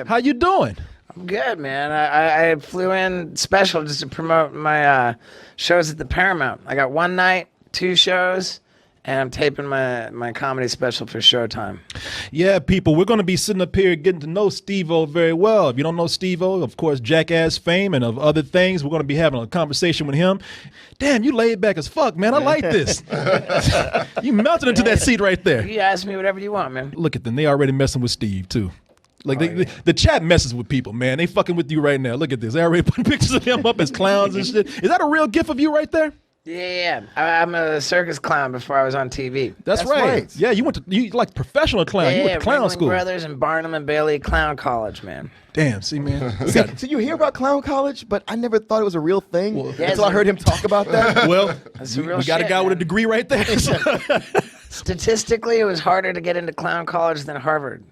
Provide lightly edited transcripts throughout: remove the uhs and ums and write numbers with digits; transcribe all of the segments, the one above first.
How you doing? I'm good, man. I flew in special just to promote my shows at the Paramount. I got one night, 2 shows, and I'm taping my comedy special for Showtime. Yeah, people, we're going to be sitting up here getting to know Steve-O very well. If you don't know Steve-O, of course, Jackass fame and of other things, we're going to be having a conversation with him. Damn, you laid back as fuck, man. I like this. You melted into that seat right there. You ask me whatever you want, man. Look at them. They already messing with Steve, too. Like the chat messes with people, man. They fucking with you right now. Look at this. They already putting pictures of him up as clowns and shit. Is that a real gif of you right there? Yeah. I'm a circus clown before I was on TV. That's right. Yeah, you like professional clown. Yeah, you went to clown Ringling school. Brothers and Barnum and Bailey Clown College, man. Damn, see, man. So you hear about clown college, but I never thought it was a real thing until I heard him talk about that. Well, real we got a shit, guy with a man. degree right there. Statistically, it was harder to get into clown college than Harvard.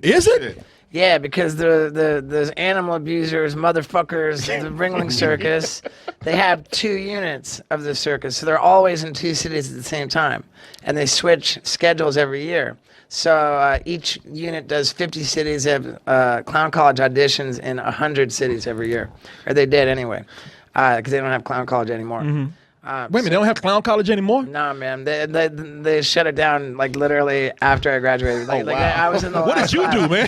Is it? Yeah, because those animal abusers, motherfuckers, the Ringling Circus, they have 2 units of the circus. So they're always in 2 cities at the same time. And they switch schedules every year. So each unit does 50 cities of clown college auditions in 100 cities every year. Or they did anyway, because they don't have clown college anymore. Mm-hmm. Wait a minute, they don't have clown college anymore? Nah, man, they shut it down like literally after I graduated. Like, wow. I was in the What did you do, man?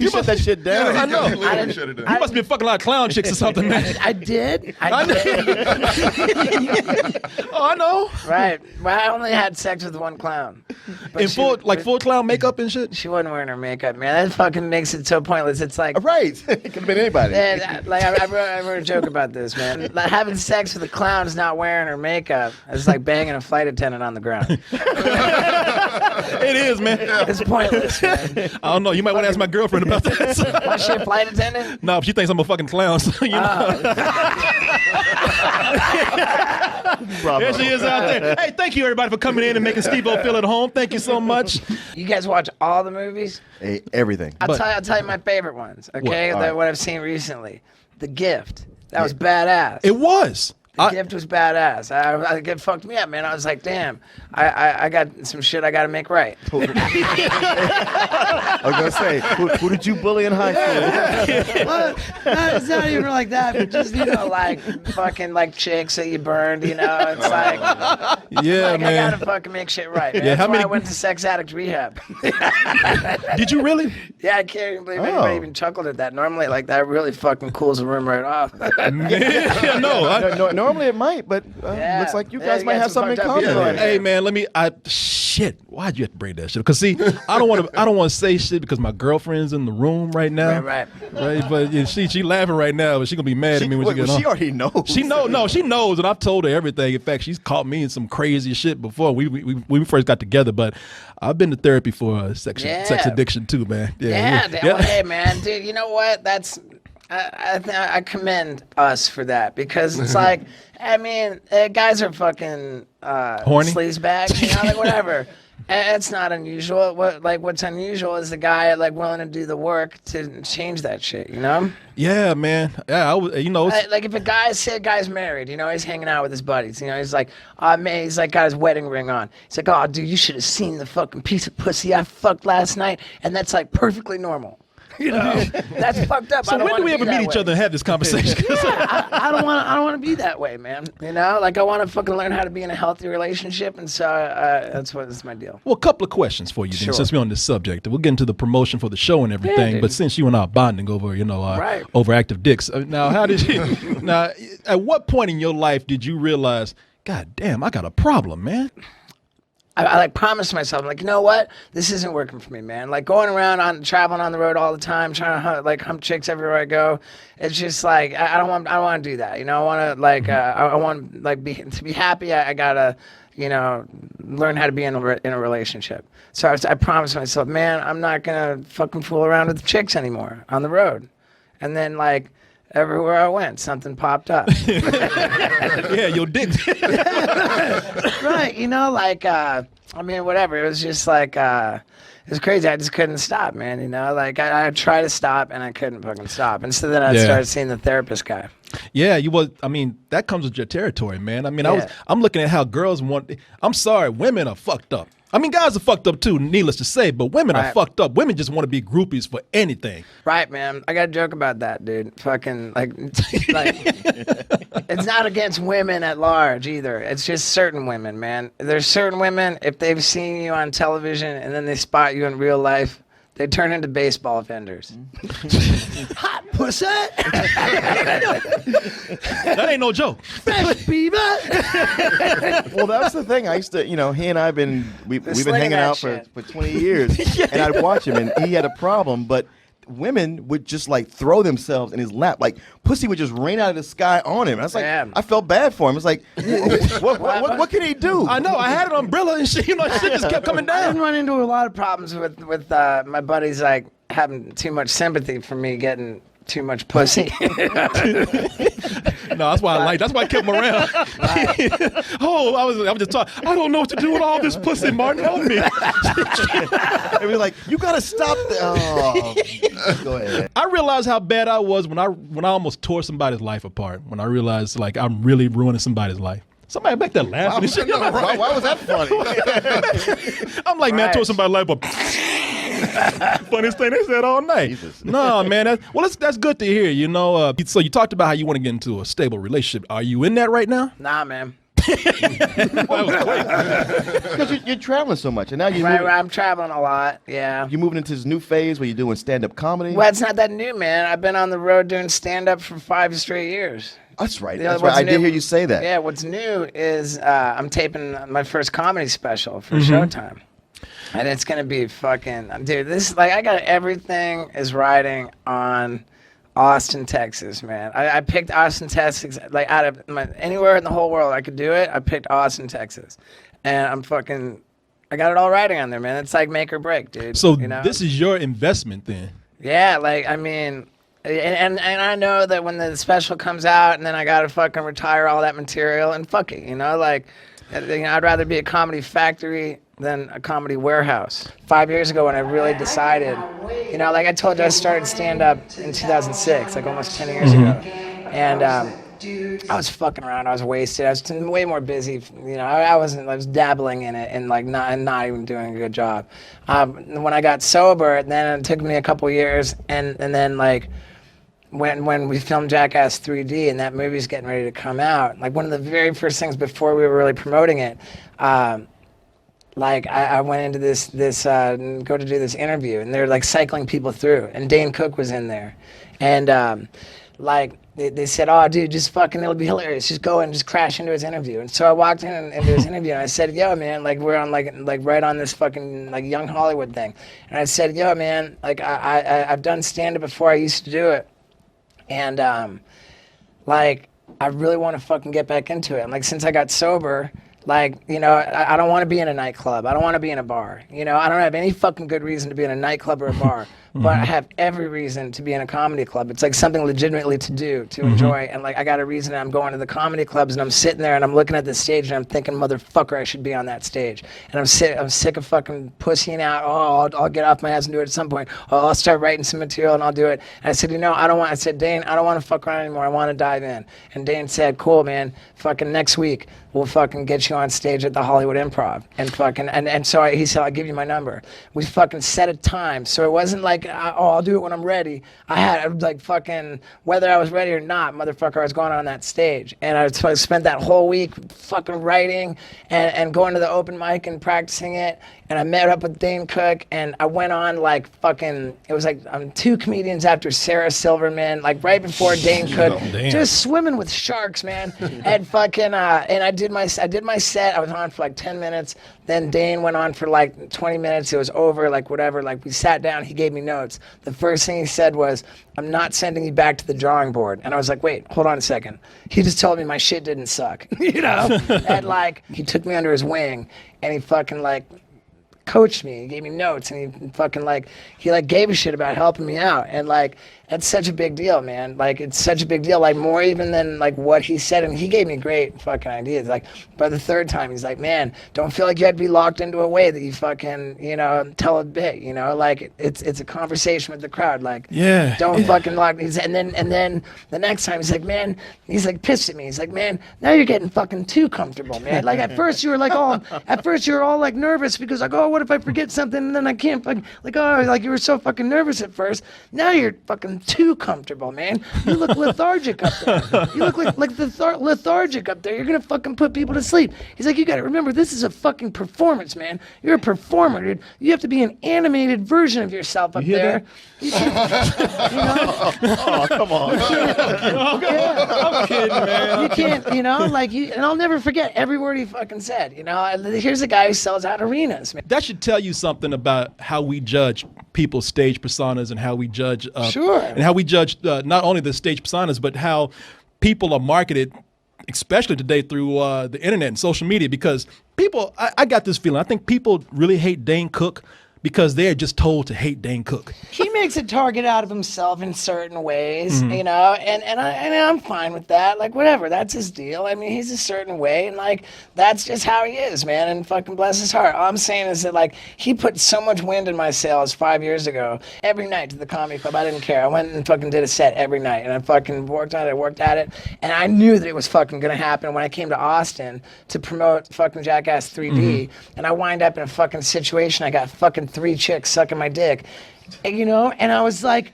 You shut that shit down. I know. Literally shut it down. You must be fucking a lot of clown chicks or something, man. I did. Oh, I know. Right. Well, I only had sex with one clown. But In full clown makeup and shit? She wasn't wearing her makeup, man. That fucking makes it so pointless. It's like, Right. It could have been anybody. I wrote a joke about this, man. Like, having sex with a clown is not wearing her makeup. It's like banging a flight attendant on the ground. It is, man. It's pointless, man. I don't know. You might want to ask my girlfriend about that. Was she a flight attendant? No, she thinks I'm a fucking clown. So, you know. Bravo. There she is out there. Hey, thank you, everybody, for coming in and making Steve-O feel at home. Thank you so much. You guys watch all the movies? Hey, everything. I'll tell you my favorite ones, okay? What? All right. What I've seen recently. The Gift. That was badass. It was. The Gift was badass. It fucked me up, man. I was like, damn, I got some shit I got to make right. I was gonna say, who did you bully in high school? Well, it's not even like that, but just, like fucking like chicks that you burned, It's like, Yeah, I man. gotta fucking make shit right, man. Yeah, That's how why many- I went to sex addict rehab. Did you really? Yeah, I can't even believe anybody even chuckled at that. Normally, like, that really fucking cools the room right off. Yeah, no. Normally it might, but Yeah. looks like you Yeah, guys you might got have some something in fucked up common. people on in it. Hey man, shit. Why'd you have to bring that shit? Because see, I don't want to say shit because my girlfriend's in the room right now. Right. But yeah, she laughing right now, but she gonna be mad at me when she gets home. She already knows. She knows, and I've told her everything. In fact, she's caught me in some crazy shit before we first got together. But I've been to therapy for sex addiction too, man. Yeah. Well, hey, man, dude, you know what? I commend us for that because it's like, I mean, guys are fucking horny sleazebags, like whatever. And it's not unusual. What's unusual is the guy like willing to do the work to change that shit. Yeah, man. Yeah, Like if a guy's married, he's hanging out with his buddies. He's like, man, he's like got his wedding ring on. He's like, oh, dude, you should have seen the fucking piece of pussy I fucked last night, and that's like perfectly normal. That's fucked up. So when do we ever meet each other and have this conversation? I don't want to be that way, man. Like I want to fucking learn how to be in a healthy relationship, and so that's my deal. Well, a couple of questions for you, then, Sure. since we're on this subject. We'll get into the promotion for the show and everything. dude. But since you and I are bonding over, Right. overactive dicks, now how did you? Now, at what point in your life did you realize, God damn, I got a problem, man? I like promised myself, like, you know what? This isn't working for me, man. Like going around traveling on the road all the time, trying to hump chicks everywhere I go. It's just like I don't want to do that. I want to I want to be happy. I gotta learn how to be in a relationship. So I promised myself, man, I'm not gonna fucking fool around with chicks anymore on the road. And then everywhere I went, something popped up. Yeah, your dick. Right, I mean, whatever. It was just it was crazy. I just couldn't stop, man. I tried to stop and I couldn't fucking stop. And so then I started seeing the therapist guy. Yeah, I mean, that comes with your territory, man. I mean, Yeah. I'm looking at how girls want. I'm sorry, women are fucked up. I mean, guys are fucked up too, needless to say, but women are Right. fucked up. Women just want to be groupies for anything. Right, man. I got a joke about that, dude. Fucking, like, it's not against women at large either. It's just certain women, man. There's certain women, if they've seen you on television and then they spot you in real life, they turn into baseball vendors. Hot pussy! That ain't no joke. Fresh beaver! Well, that's the thing. I used to, he and I've been, we've been slinging hanging that out shit. for 20 years, and I'd watch him, and he had a problem, but women would just like throw themselves in his lap, like pussy would just rain out of the sky on him. And I was like, Damn. I felt bad for him. It's like, what can he do? I know. I had an umbrella and shit. Shit just kept coming I didn't down. run into a lot of problems with my buddies, like, having too much sympathy for me getting too much pussy. No, that's why I like. That's why I kept him around. Oh, I was just talking. I don't know what to do with all this pussy, Martin. Help me. They were like, you gotta stop. Oh, go ahead. I realized how bad I was when I almost tore somebody's life apart. When I realized like I'm really ruining somebody's life. Somebody back there laughing and shit. Why was that funny? I'm like, man, I tore Right. somebody's life apart. Funniest thing they said all night. Jesus. No, man. That's good to hear. So you talked about how you want to get into a stable relationship. Are you in that right now? Nah, man. Because you're traveling so much, and now Right, I'm traveling a lot, yeah. you're moving into this new phase where you're doing stand-up comedy. Well, it's not that new, man. I've been on the road doing stand-up for 5 straight years. That's right. Yeah, That's right. what's I did new- hear you say that. Yeah, what's new is I'm taping my first comedy special for Showtime. And it's going to be fucking... Dude, this is like... I got everything is riding on Austin, Texas, man. I picked Austin, Texas, like out of anywhere in the whole world I could do it, I picked Austin, Texas. And I'm fucking... I got it all riding on there, man. It's like make or break, dude. So you know? this is your investment then. Yeah, like, I mean... And I know that when the special comes out and then I gotta fucking retire all that material and fuck it, like, I'd rather be a comedy factory than a comedy warehouse. 5 years ago when I really decided, like I told you, I started stand-up in 2006, like almost 10 years ago. And I was fucking around, I was wasted, I was way more busy, I was dabbling in it and like not even doing a good job. When I got sober, then it took me a couple years and then like, when we filmed Jackass 3D and that movie's getting ready to come out, like one of the very first things before we were really promoting it, like I went into this go to do this interview and they're like cycling people through and Dane Cook was in there, and like they said, oh dude, just fucking, it'll be hilarious, just go and just crash into his interview. And so I walked into his interview and I said, yo man, like we're on like right on this fucking like young Hollywood thing, and I said, yo man, like I've done stand-up before, I used to do it. And, like, I really want to fucking get back into it. And, like, since I got sober, like, I don't want to be in a nightclub. I don't want to be in a bar. I don't have any fucking good reason to be in a nightclub or a bar. But I have every reason to be in a comedy club. It's like something legitimately to do, to enjoy. And like I got a reason. I'm going to the comedy clubs and I'm sitting there and I'm looking at the stage and I'm thinking, motherfucker, I should be on that stage. And I'm sick of fucking pussying out. Oh, I'll get off my ass and do it at some point. Oh, I'll start writing some material and I'll do it. And I said, I said, Dane, I don't want to fuck around anymore. I want to dive in. And Dane said, cool, man. Fucking next week we'll fucking get you on stage at the Hollywood Improv. And fucking and so he said, I'll give you my number. We fucking set a time. So it wasn't like, I'll do it when I'm ready. I had like fucking, whether I was ready or not, motherfucker, I was going on that stage. And I spent that whole week fucking writing and going to the open mic and practicing it. And I met up with Dane Cook and I went on like fucking, it was like 2 comedians after Sarah Silverman, like right before Dane Cook, just swimming with sharks, man. And fucking, and I did my set. I was on for like 10 minutes. Then Dane went on for like 20 minutes. It was over, like whatever. Like we sat down, he gave me notes. The first thing he said was, I'm not sending you back to the drawing board. And I was like, wait, hold on a second. He just told me my shit didn't suck, And like, he took me under his wing and he fucking like, coached me, he gave me notes, and he fucking like gave a shit about helping me out, and like it's such a big deal, man. Like it's such a big deal, like more even than like what he said, and he gave me great fucking ideas. Like by the third time, he's like, man, don't feel like you have to be locked into a way that you fucking, you know, tell a bit, you know, like it's a conversation with the crowd, like don't fucking lock. And then the next time he's like, man, he's like pissed at me. He's like, man, now you're getting fucking too comfortable, man. Like at first you were like all like nervous because like, oh, what if I forget something and then I can't fucking, like, oh, like you were so fucking nervous at first. Now you're fucking too comfortable, man. You look lethargic up there. You look like lethargic up there. You're gonna fucking put people to sleep. He's like, you gotta remember, this is a fucking performance, man. You're a performer, dude. You have to be an animated version of yourself up there. You know? Oh, come on. I'm kidding, man. You can't, you know, like you, and I'll never forget every word he fucking said. You know, here's a guy who sells out arenas, man. That should tell you something about how we judge people's stage personas and how we judge and how we judge not only the stage personas but how people are marketed, especially today through the internet and social media. Because people, I got this feeling, I think people really hate Dane Cook because they're just told to hate Dane Cook. He makes a target out of himself in certain ways, you know, and I'm fine with that. Like, whatever, that's his deal. I mean, he's a certain way, and like, that's just how he is, man, and fucking bless his heart. All I'm saying is that, like, he put so much wind in my sails 5 years ago. Every night to the comedy club, I didn't care. I went and fucking did a set every night, and I fucking worked at it, and I knew that it was fucking gonna happen when I came to Austin to promote fucking Jackass 3D, and I wind up in a fucking situation. I got fucking 3 chicks sucking my dick, you know, and I was like,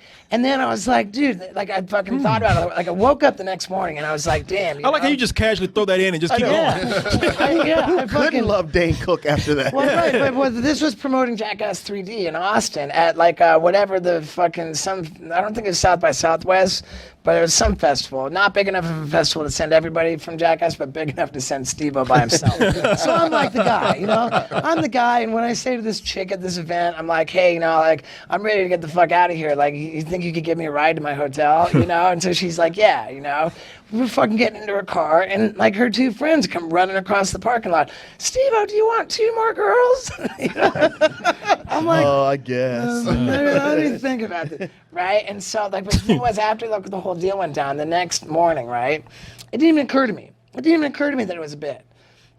dude, like I fucking thought about it. Like I woke up the next morning and I was like, damn. I like how you just casually throw that in and just keep going. I fucking love Dane Cook after that. Well, right, but this was promoting Jackass 3D in Austin at like whatever the fucking I don't think it was South by Southwest, but it was some festival. Not big enough of a festival to send everybody from Jackass, but big enough to send Steve-O by himself. So I'm like the guy, you know? I'm the guy, and when I say to this chick at this event, I'm like, hey, you know, like, I'm ready to get the fuck out of here. Like, you think you could give me a ride to my hotel, you know? And so she's like, yeah, you know? We're fucking getting into her car, and like her 2 friends come running across the parking lot. Steve-O, do you want 2 more girls? You know? I'm like, oh, I guess. Let me think about it, right? And so, like, but the thing was, after like, the whole deal went down, the next morning, right? It didn't even occur to me. It didn't even occur to me that it was a bit,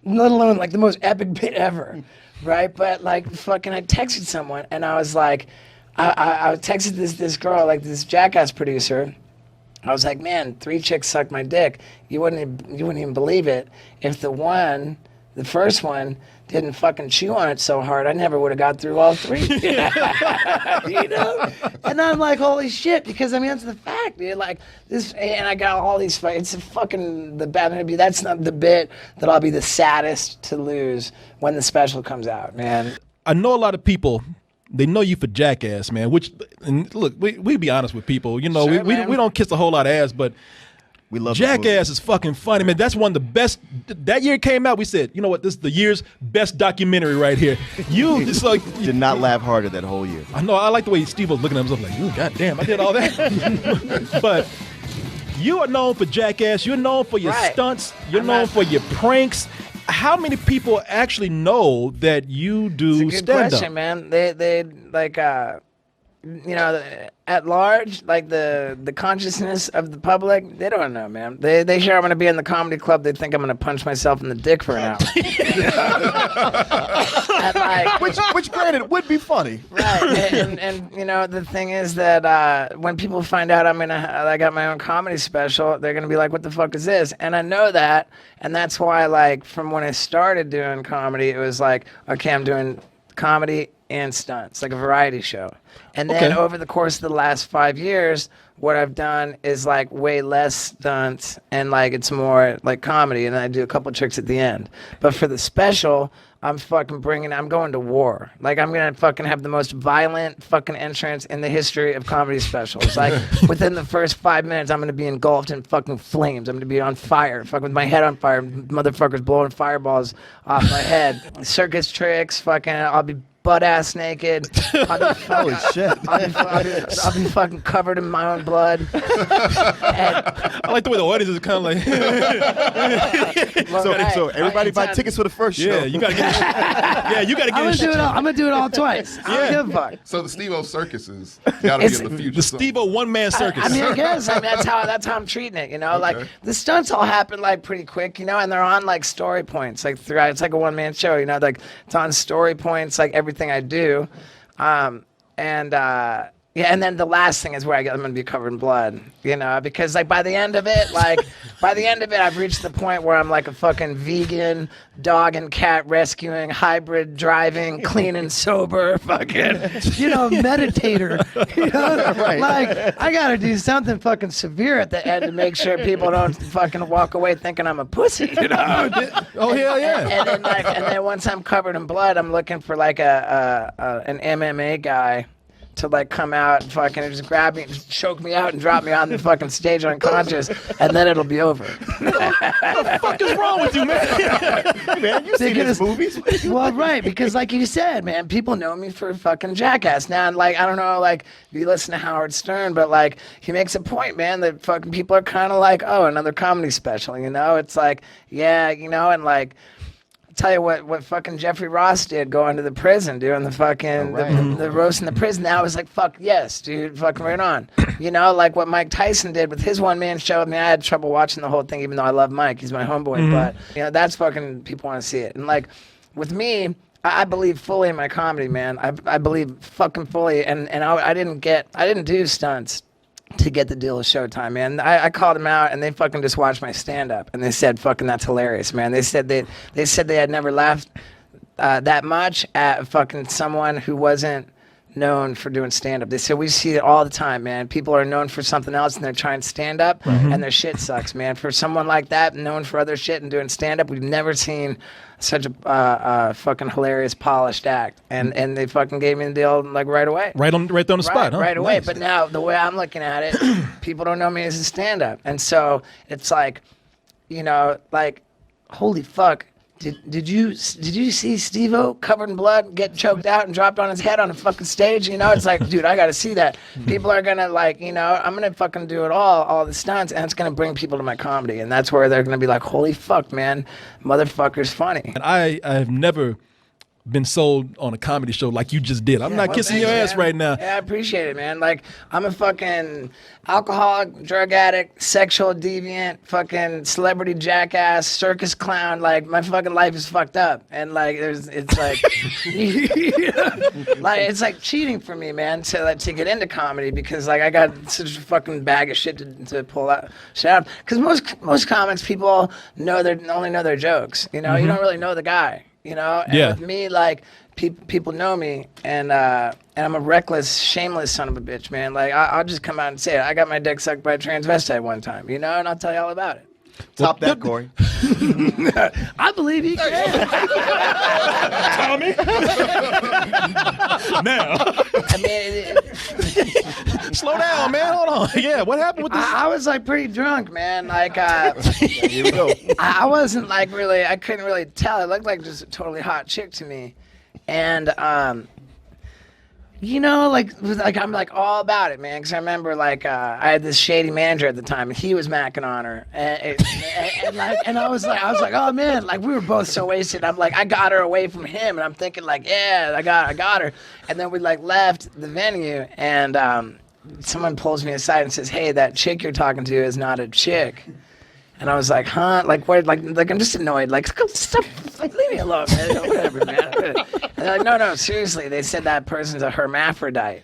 let alone like the most epic bit ever, right? But like, fucking, I texted someone, and I was like, I texted this girl, like this Jackass producer. I was like, man, 3 chicks sucked my dick. You wouldn't even believe it if the first one didn't fucking chew on it so hard, I never would have got through all 3. You know? And I'm like, holy shit, because I mean, that's the fact, dude. Like this, and I got all these, it's a fucking, that's not the bit that I'll be the saddest to lose when the special comes out, man. I know a lot of people, they know you for Jackass, man, which, and look, we be honest with people, you know, Sure, we don't kiss a whole lot of ass, but we love Jackass is fucking funny, man. That's one of the best. That year it came out, we said, you know what, this is the year's best documentary right here. It's like, did not laugh harder that whole year. I know, I like the way Steve was looking at himself like, ooh, goddamn, I did all that. But you are known for Jackass, you're known for your stunts, you're known for your pranks. How many people actually know that you do stand-up? It's a good question, man. They like, you know, at large, like the consciousness of the public, they don't know, man. They hear I'm gonna be in the comedy club, they think I'm gonna punch myself in the dick for an hour. which granted would be funny, right? And you know, the thing is that when people find out I got my own comedy special, they're gonna be like, what the fuck is this? And I know that, and that's why, like, from when I started doing comedy, it was like, okay, I'm doing comedy and stunts, like a variety show. And then over the course of the last 5 years, what I've done is like way less stunts and like it's more like comedy, and then I do a couple tricks at the end. But for the special, I'm going to war. Like, I'm gonna fucking have the most violent fucking entrance in the history of comedy specials. Like, within the first 5 minutes, I'm gonna be engulfed in fucking flames. I'm gonna be on fire, fucking with my head on fire, motherfuckers blowing fireballs off my head. Circus tricks, fucking, I'll be butt ass naked. Holy shit. I'll be fucking covered in my own blood. And, I like the way the audience is kind of like, So everybody buy tickets for the first show. yeah, you gotta get, yeah, you gotta get. I'm gonna do it all twice. I don't give a fuck. So the Steve-O circuses gotta be in the future. The Steve-O one-man circus. I mean, I guess. I mean, that's how I'm treating it. You know, like the stunts all happen like pretty quick. You know, and they're on like story points, like throughout. It's like a one-man show. You know, like it's on story points, like everything I do, yeah, and then the last thing is where I'm gonna be covered in blood, you know, because like by the end of it, I've reached the point where I'm like a fucking vegan, dog and cat rescuing, hybrid driving, clean and sober, fucking, you know, meditator. You know, Right. like I gotta do something fucking severe at the end to make sure people don't fucking walk away thinking I'm a pussy, you know. Oh hell yeah! And then once I'm covered in blood, I'm looking for like an MMA guy to like come out and fucking just grab me, and just choke me out and drop me on the fucking stage unconscious, and then it'll be over. What the fuck is wrong with you, man? Man, you see these movies? Well, right, because like you said, man, people know me for fucking jackass now, and like I don't know, like if you listen to Howard Stern, but like he makes a point, man, that fucking people are kind of like, oh, another comedy special, you know? It's like, yeah, you know, and like. Tell you what fucking Jeffrey Ross did going to the prison, doing the fucking the roast in the prison. That was like, fuck yes, dude, fucking right on. You know, like what Mike Tyson did with his one-man show. I mean, I had trouble watching the whole thing, even though I love Mike. He's my homeboy, but you know, that's fucking, people want to see it. And like with me, I believe fully in my comedy, man. I believe fucking fully, and I didn't do stunts to get the deal with Showtime, man. I called them out, and they fucking just watched my stand-up, and they said, "Fucking, that's hilarious, man." They said they had never laughed that much at fucking someone who wasn't known for doing stand-up. They said we see it all the time, man. People are known for something else, and they're trying stand-up, and their shit sucks, man. For someone like that, known for other shit and doing stand-up, we've never seen such a fucking hilarious, polished act, and they fucking gave me the deal like right away. Right on the spot, huh? Right away. Nice. But now the way I'm looking at it, people don't know me as a stand-up, and so it's like, you know, like, holy fuck. Did you see Steve-O covered in blood get choked out and dropped on his head on a fucking stage? You know, it's like, dude, I gotta see that. People are gonna like, you know, I'm gonna fucking do it all the stunts, and it's gonna bring people to my comedy, and that's where they're gonna be like, holy fuck, man, motherfucker's funny. And I have never been sold on a comedy show like you just did. I'm not kissing your ass right now. Yeah, I appreciate it, man. Like, I'm a fucking alcoholic, drug addict, sexual deviant, fucking celebrity jackass, circus clown. Like, my fucking life is fucked up. And, like, it's like, like, it's like cheating for me, man, to get into comedy, because, like, I got such a fucking bag of shit to pull out. Because most comics, people only know their jokes. You know, you don't really know the guy. You know, and with me, like, people know me, and I'm a reckless, shameless son of a bitch, man. Like, I'll just come out and say it. I got my dick sucked by a transvestite one time, you know, and I'll tell you all about it. Top that, Corey. I believe you can. Tommy. Now. I mean, Slow down, man. Hold on. Yeah, what happened with this? I was like pretty drunk, man. Like, Here we go. I wasn't like really, I couldn't really tell. It looked like just a totally hot chick to me. And, you know, like I'm like all about it, man. Because I remember like I had this shady manager at the time, and he was macking on her, and I was like, oh man, like we were both so wasted. I'm like, I got her away from him, and I'm thinking like, yeah, I got her. And then we like left the venue, and someone pulls me aside and says, hey, that chick you're talking to is not a chick. And I was like, huh? Like, what? Like I'm just annoyed. Like, stop. Like, leave me alone, man. Whatever, man. And they're like, no, seriously. They said that person's a hermaphrodite,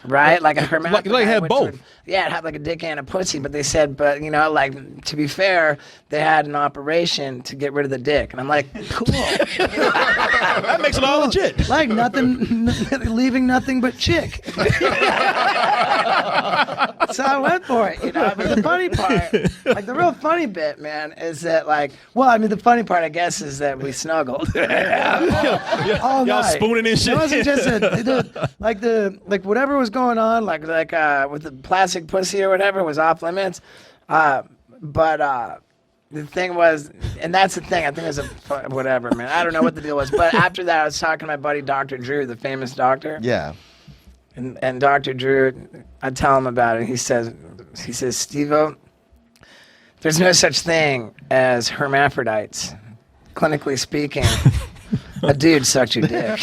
right? Like a hermaphrodite. Like had both. Yeah, it had like a dick and a pussy. But they said, but you know, like to be fair, they had an operation to get rid of the dick. And I'm like, cool. That makes it all legit. Like nothing, leaving nothing but chick. So I went for it, you know. But the funny part, like the real funny bit, man, is that like, well, I mean, the funny part, I guess, is that we snuggled all Y'all night. spooning and shit. It wasn't just like whatever was going on, like with the plastic pussy or whatever was off limits, but the thing was, and that's the thing. I think it was whatever, man. I don't know what the deal was, but after that, I was talking to my buddy Dr. Drew, the famous doctor. Yeah. And Dr. Drew, I tell him about it. He says, Steve-O, there's no such thing as hermaphrodites. Clinically speaking, a dude sucked your dick.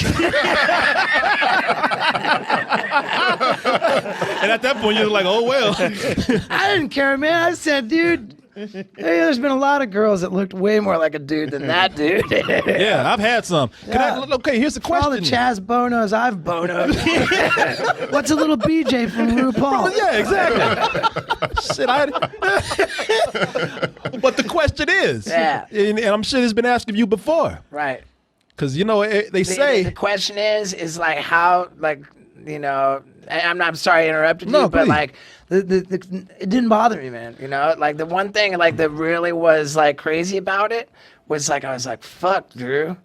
And at that point, you're like, oh, well. I didn't care, man. I said, dude, hey, there's been a lot of girls that looked way more like a dude than that dude. Yeah, I've had some. Okay, here's the question. All the Chaz Bonos I've bonoed. What's a little BJ from RuPaul? Yeah, exactly. Shit, but the question is, and I'm sure it's been asked of you before. Right. Because, they say. The question is like how, like, I'm sorry I interrupted No, you, but please. like, it didn't bother me, man. Like the one thing like that really was like crazy about it was like, I was like, fuck, Drew,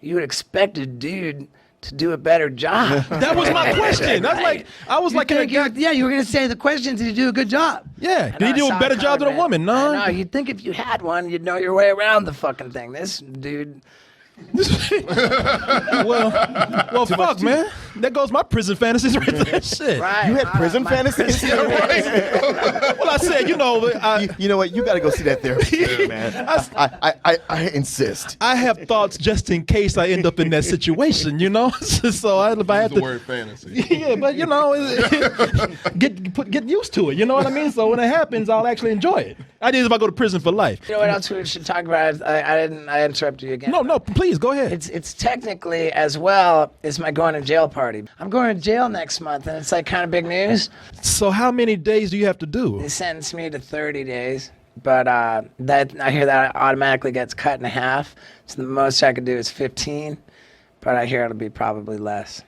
you would expect a dude to do a better job. That was my question. That's like, I was like, you were going to say the question, did you do a good job? yeah, did he do a better job than a woman? No. No, you'd think if you had one, you'd know your way around the fucking thing. This dude. Well, fuck, man. There goes my prison fantasies right there. Shit. Right. You had prison fantasies? Well, I said, you know what? You got to go see that therapist, man. I insist. I have thoughts just in case I end up in that situation, So if I had The to, word fantasy. yeah, but get used to it. You know what I mean? So when it happens, I'll actually enjoy it. I did if I go to prison for life. You know what else we should talk about? I interrupted you again. No, please go ahead. It's technically as well as my going to jail party. I'm going to jail next month, and it's like kind of big news. So how many days do you have to do? They sentenced me to 30 days, but that I hear that automatically gets cut in half. So the most I could do is 15, but I hear it'll be probably less.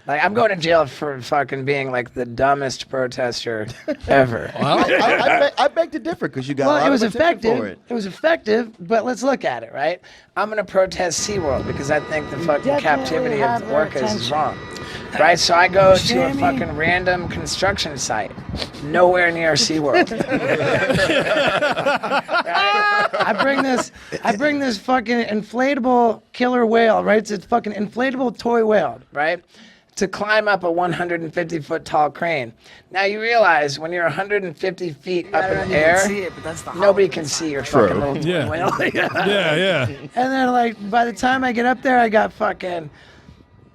Like, I'm going to jail for fucking being like the dumbest protester ever. I beg to differ because you got a lot Well, it was of attention effective. for it. It was effective, but let's look at it, right? I'm going to protest SeaWorld because I think the fucking captivity of orcas is wrong. Right? So I go to a fucking random construction site, nowhere near SeaWorld. Right? I bring this fucking inflatable killer whale, right? It's a fucking inflatable toy whale, right? To climb up a 150-foot tall crane. Now you realize when you're 150 feet up in the air, nobody can see your fucking little toy whale. Yeah. And then like by the time I get up there, I got fucking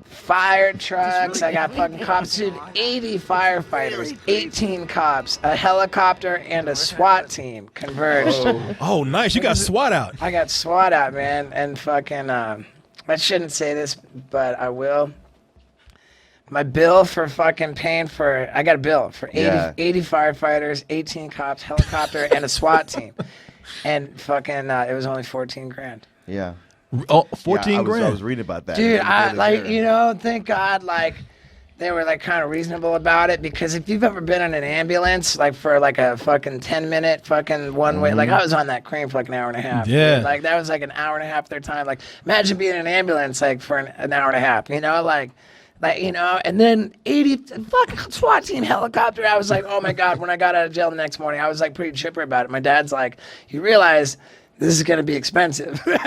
fire trucks, I got fucking cops, dude, 80 firefighters, 18 cops, a helicopter, and a SWAT team converged. Oh, nice. You got SWAT out. I got SWAT out, man, and fucking, I shouldn't say this, but I will. My bill for fucking paying for, I got a bill for 80 firefighters, 18 cops, helicopter, and a SWAT team. And fucking, it was only 14 grand. Yeah. Oh, 14 I grand. was reading about that. Dude, I like, thank God, like, they were like kind of reasonable about it, because if you've ever been in an ambulance, like for like a fucking 10-minute fucking one way, like I was on that crane for like an hour and a half. Yeah. Dude. Like that was like an hour and a half of their time. Like imagine being in an ambulance like for an hour and a half, and then 80 fucking SWAT team helicopter. I was like, oh my God, when I got out of jail the next morning, I was like pretty chipper about it. My dad's like, you realize this is gonna be expensive. But you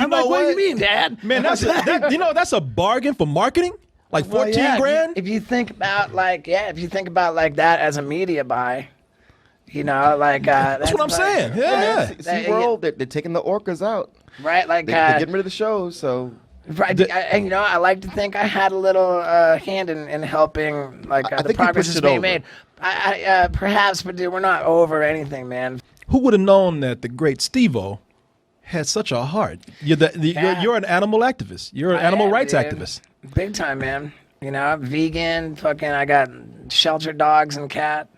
I'm know like, what do what? you mean, Dad? Man, that's a bargain for marketing. Like 14 grand. If you think about like that as a media buy, that's what I'm saying. Yeah. SeaWorld, they're taking the orcas out. Right, like They're getting rid of the shows, so. Right, and I like to think I had a little hand in helping, like I the think you progress pushed is it being over. made. I perhaps, but dude, we're not over anything, man. Who would have known that the great Steve-O had such a heart? You're an animal activist. You're an animal rights activist. Big time, man. Vegan. Fucking, I got shelter dogs and cat.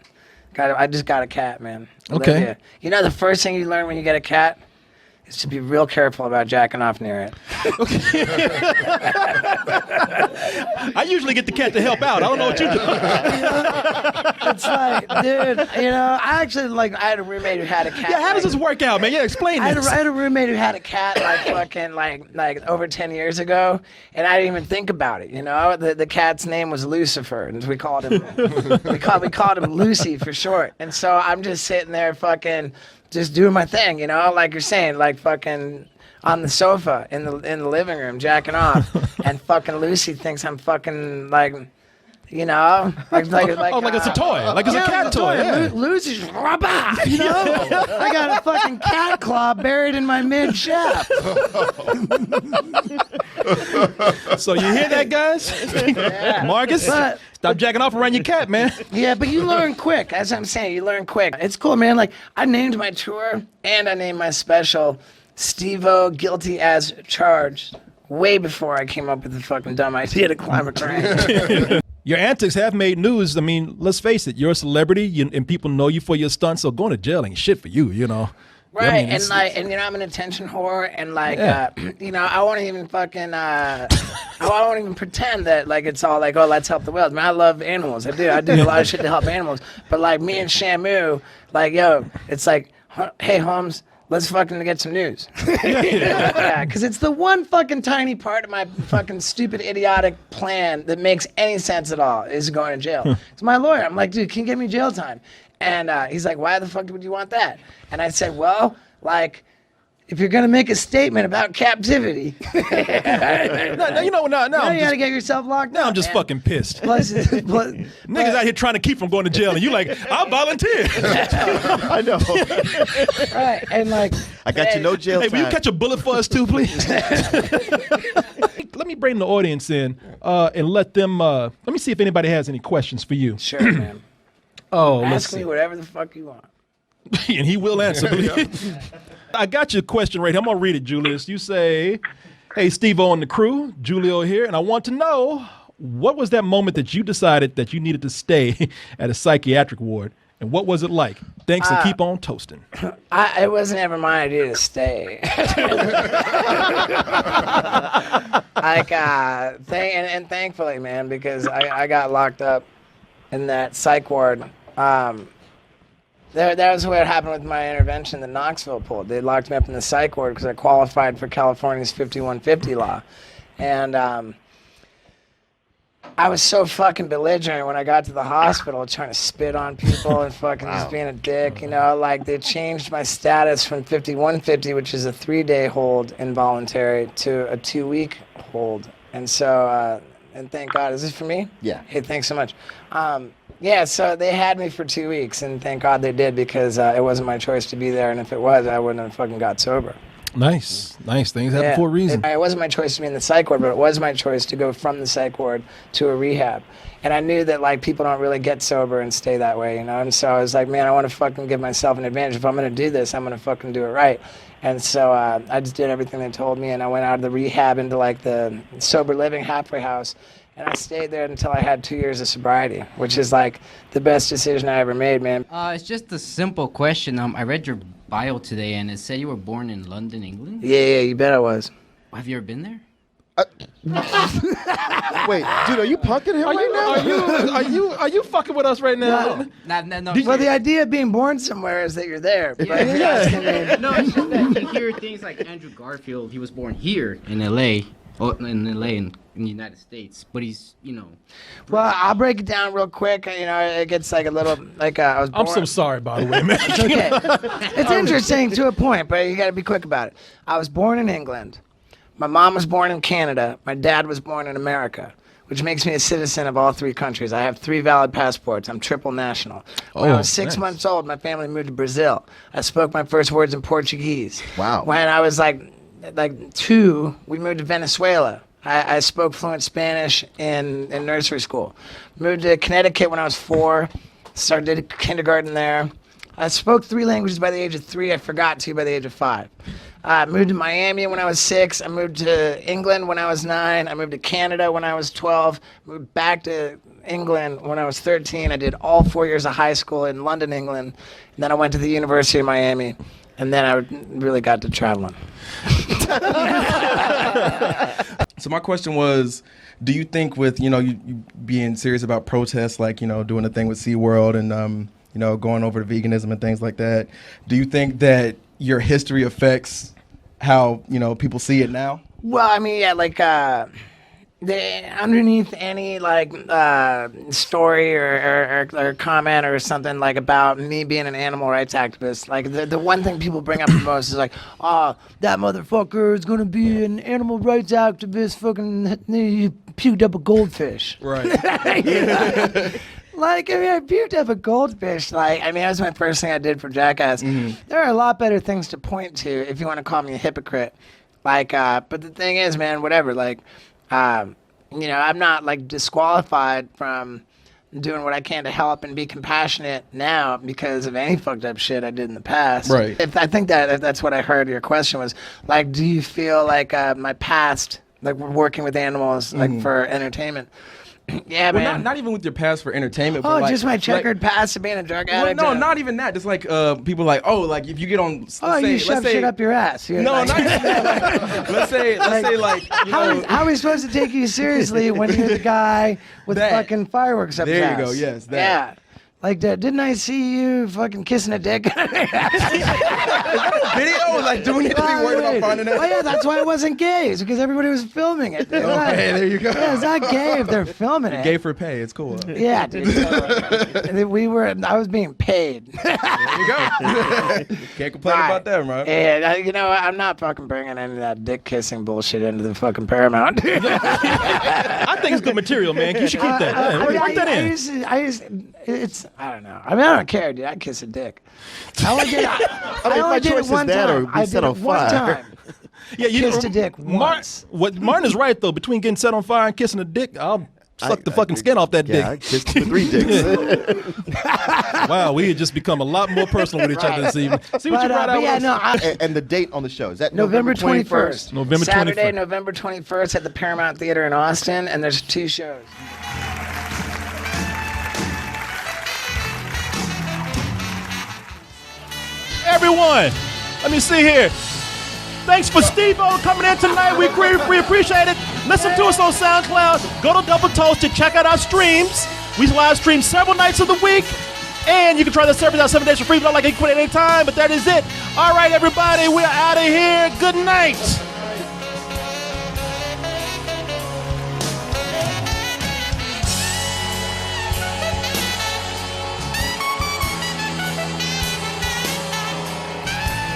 I just got a cat, man. Okay. The first thing you learn when you get a cat is to be real careful about jacking off near it. I usually get the cat to help out. I don't know what you do. It's like, dude, I actually I had a roommate who had a cat. Yeah, how does this work out, man? Yeah, explain I this. had a roommate who had a cat like over 10 years ago, and I didn't even think about it. The cat's name was Lucifer, and we called him we called him Lucy for short. And so I'm just sitting there fucking just doing my thing, you know, like you're saying, like fucking on the sofa in the living room, jacking off, and fucking Lucy thinks I'm fucking like, you know, like it's a toy, like it's a cat toy. Yeah. Lucy's rubber, you know. I got a fucking cat claw buried in my mid shaft. So you hear that, guys? Marcus, stop jacking off around your cat, man. Yeah, but you learn quick. As I'm saying, you learn quick. It's cool, man. Like, I named my tour and I named my special Steve-O Guilty as Charged way before I came up with the fucking dumb idea to climb a crane. Your antics have made news. I mean, let's face it, you're a celebrity and people know you for your stunts, so going to jail ain't shit for you, you know. Right, I mean, and you know, I'm an attention whore, and like, you know, I won't even fucking, I won't even pretend that like it's all like, oh, let's help the world. I mean, I love animals. I do a lot of shit to help animals. But like me and Shamu, like, yo, it's like, hey, Holmes, let's fucking get some news. Yeah, because it's the one fucking tiny part of my fucking stupid, idiotic plan that makes any sense at all is going to jail. It's my lawyer. I'm like, dude, can you get me jail time? And he's like, why the fuck would you want that? And I said, well, like, if you're going to make a statement about captivity, now you gotta get yourself locked up. Now I'm just man. fucking pissed. Niggas out here trying to keep from going to jail, and you like, I'll volunteer. I know. Right, and like, I got you no jail Hey, time. will you catch a bullet for us too, please? Let me bring the audience in and let them. Let me see if anybody has any questions for you. Sure, man. Oh, let's Ask me see. whatever the fuck you want. And he will answer. I got your question right here. I'm gonna read it, Julius. You say, "Hey, Steve-O and the crew, Julio here, and I want to know what was that moment that you decided that you needed to stay at a psychiatric ward, and what was it like? Thanks, and keep on toasting." It wasn't ever my idea to stay. Like, and thankfully, man, because I got locked up in that psych ward. That was what happened with my intervention that Knoxville pulled. They locked me up in the psych ward because I qualified for California's 5150 law. And I was so fucking belligerent when I got to the hospital, trying to spit on people and fucking just being a dick, you know? Like, they changed my status from 5150, which is a 3-day hold involuntary, to a 2-week hold. And so, and thank God. Is this for me? Yeah. Hey, thanks so much. Yeah, so they had me for 2 weeks, and thank God they did, because it wasn't my choice to be there, and if it was, I wouldn't have fucking got sober. Nice things happen for a reason. It wasn't my choice to be in the psych ward, but it was my choice to go from the psych ward to a rehab. And I knew that, like, people don't really get sober and stay that way, you know? And so I was like, man, I want to fucking give myself an advantage. If I'm going to do this, I'm going to fucking do it right. And so I just did everything they told me, and I went out of the rehab into, like, the sober living halfway house. And I stayed there until I had 2 years of sobriety, which is, like, the best decision I ever made, man. It's just a simple question. I read your bio today, and it said you were born in London, England. Yeah, you bet I was. Have you ever been there? Wait, dude, are you punking him right now? Are you fucking with us right now? No. Well, the idea of being born somewhere is that you're there. But No, it's just that you hear things like Andrew Garfield. He was born here in L.A. in the United States, but he's, you know. Well, I'll break it down real quick. You know, it gets like a little, like I was born. I'm so sorry, by the way, man. It's okay. It's interesting to a point, but you got to be quick about it. I was born in England. My mom was born in Canada. My dad was born in America, which makes me a citizen of all 3 countries. I have 3 valid passports. I'm triple national. When I was 6 months old, my family moved to Brazil. I spoke my first words in Portuguese. Wow. When I was like 2, we moved to Venezuela. I spoke fluent Spanish in nursery school. Moved to Connecticut when I was 4. Started kindergarten there. I spoke 3 languages by the age of 3. I forgot 2 by the age of 5. I moved to Miami when I was 6. I moved to England when I was 9. I moved to Canada when I was 12. Moved back to England when I was 13. I did all 4 years of high school in London, England. And then I went to the University of Miami. And then I really got to traveling. So my question was, do you think with, you being serious about protests, like, doing a thing with SeaWorld and, going over to veganism and things like that, do you think that your history affects how, people see it now? Well, I mean, yeah, like, underneath any like story or comment or something like about me being an animal rights activist, like the one thing people bring up the most is like, oh, that motherfucker is gonna be an animal rights activist. Fucking, he puked up a goldfish. Right. You know? Like, I mean, I puked up a goldfish. Like, I mean, that was my first thing I did for Jackass. There are a lot better things to point to if you want to call me a hypocrite. Like, but the thing is, man, whatever. Like, you know, I'm not like disqualified from doing what I can to help and be compassionate now because of any fucked up shit I did in the past. Right. I think if that's what I heard your question was, like, do you feel like my past, like working with animals, like for entertainment? Yeah, Well, man. not even with your past for entertainment. Oh, but like, just my checkered like, past of being a drug Well, addict. no, not even that. Just like people like, oh, like if you get on. Let's Oh, say, you shove shit up your ass. You're No, like, not even that. Like, let's say like. You know, how are we supposed to take you seriously when you're the guy with That. fucking fireworks up his There you ass? go, yes, that. Yeah. Like, didn't I see you fucking kissing a dick? video, like, do we need to be worried about finding that? Oh, yeah, that's why it wasn't gay. It's because everybody was filming it. Dude. Okay, there you go. Yeah, it's not gay if they're filming it. Gay for pay. It's cool. There Yeah, dude. Totally. I was being paid. you go. Can't complain about that, man. Yeah, you know, I'm not fucking bringing any of that dick kissing bullshit into the fucking Paramount. I think it's good material, man. You should keep that. Yeah, write that in. I don't know. I mean, I don't care, dude. I'd kiss a dick. I only did my it choice is one that or time. be I set did on it one fire. time. Yeah, you Kissed a dick once. Martin is right though. Between getting set on fire and kissing a dick, I'll suck the fucking skin off that Yeah, I dick. kissed the 3 dicks. Wow, we had just become a lot more personal with each other this evening. See what you brought out but yeah, with no, us? And the date on the show, is that November 21st. November Saturday, 21st. November 21st at the Paramount Theater in Austin, and there's 2 shows. Everyone, let me see here. Thanks for Steve-O coming in tonight. We appreciate it. Listen to us on SoundCloud. Go to Double Toast to check out our streams. We live stream several nights of the week. And you can try the service out 7 days for free. If you don't like it, quit at any time. But that is it. All right, everybody, we're out of here. Good night.